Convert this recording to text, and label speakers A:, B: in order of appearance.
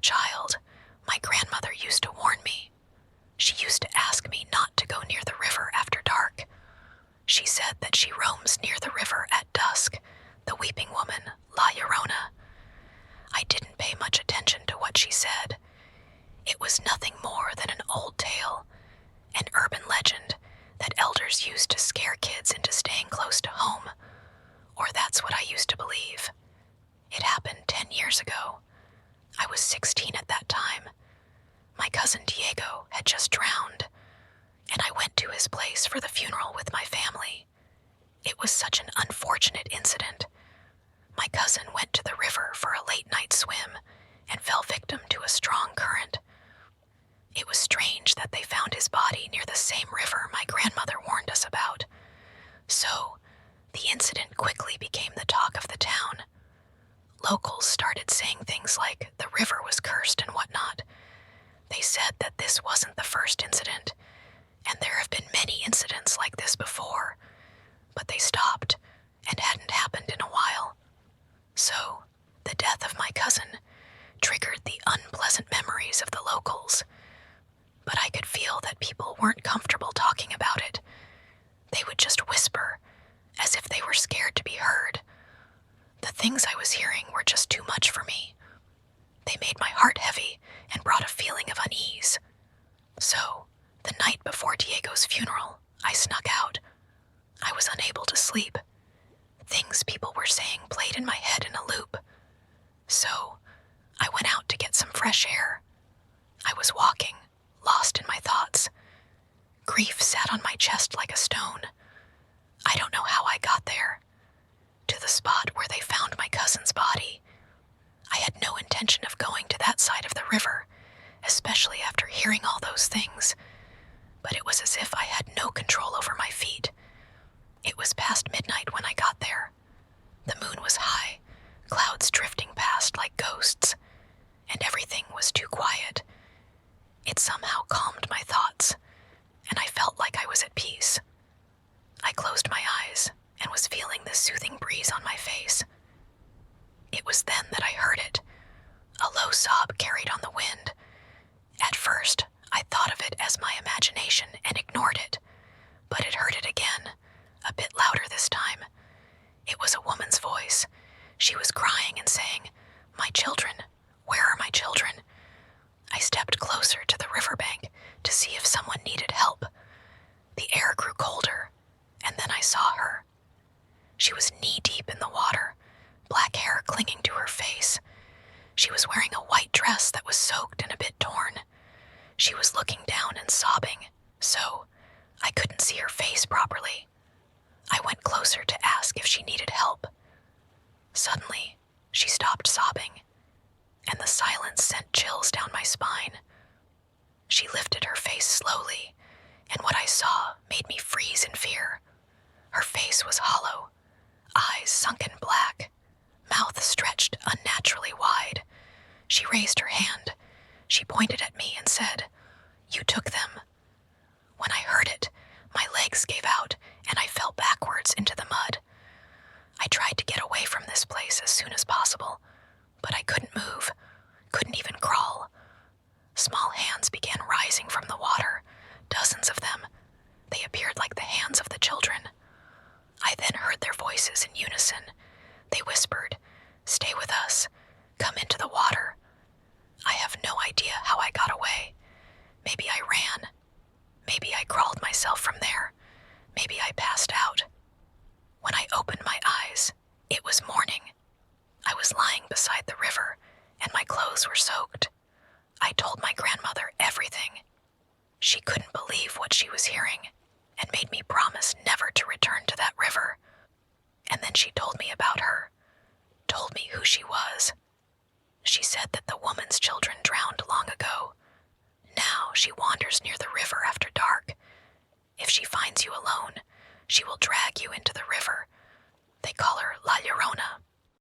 A: child, my grandmother used to warn me. She used to ask me not to go near the river after dark. She said that she roams near the river at dusk, the weeping woman, La Llorona. I didn't pay much attention to what she said. It was nothing more than an old tale, an urban legend that elders used to scare kids into staying close to home, or that's what I used to believe. It happened 10 years ago. I was 16 at that time. My cousin Diego had just drowned, and I went to his place for the funeral with my family. It was such an unfortunate incident. My cousin went to the river for a late-night swim and fell victim to a strong current. It was strange that they found his body near the same river my grandmother warned us about. So, the incident quickly became the talk of the town. Locals started saying things like the river was cursed and whatnot. They said that this wasn't the first incident, and there have been many incidents like this before, but they stopped and hadn't happened in a while. So, the death of my cousin triggered the unpleasant memories of the locals. But I could feel that people weren't comfortable talking about it. They would just whisper, as if they were scared to be heard. The things I was hearing were just too much for me. They made my heart heavy and brought a feeling of unease. So, the night before Diego's funeral, I snuck out. I was unable to sleep. Things people were saying played in my head in a loop. So, I went out to get some fresh air. I was walking, lost in my thoughts. Grief sat on my chest like a stone. I don't know how I got there. To the spot where they found my cousin's body. I had no intention of going to that side of the river, especially after hearing all those things. But it was as if I had no control over my feet. It was past midnight when I got there. The moon was high, clouds drifting past like ghosts, and everything was too quiet. It somehow calmed my thoughts, and I felt like I was at peace. I closed my eyes and was feeling the soothing breeze on my face. It was then that I heard it, a low sob carried on the wind. At first, I thought of it as my imagination and ignored it, but it heard it again, a bit louder this time. It was a woman's voice. She was crying and saying, "My children, where are my children?" I stepped closer to the riverbank to see if someone needed help. The air grew colder, and then I saw her. She was knee-deep in the water, black hair clinging to her face. She was wearing a white dress that was soaked and a bit torn. She was looking down and sobbing, so I couldn't see her face properly. I went closer to ask if she needed help. Suddenly, she stopped sobbing, and the silence sent chills down my spine. She lifted her face slowly, and what I saw made me freeze in fear. Her face was hollow, eyes sunken black, mouth stretched unnaturally wide. She raised her hand. She pointed at me and said, "You took them." When I heard it, my legs gave out and I fell backwards into the mud. I tried to get away from this place as soon as possible, but I couldn't move, couldn't even crawl. Small hands began rising from the water, dozens of them. They appeared like the hands of the children. I then heard their voices in unison. They whispered, "Stay with us. Come into the water." I have no idea how I got away. Maybe I ran. Maybe I crawled myself from there. Maybe I passed out. When I opened my eyes, it was morning. I was lying beside the river, and my clothes were soaked. I told my grandmother everything. She couldn't believe what she was hearing, and made me promise never to return to that river. And then she told me about her, told me who she was. She said that the woman's children drowned long ago. Now she wanders near the river after dark. If she finds you alone, she will drag you into the river. They call her La Llorona.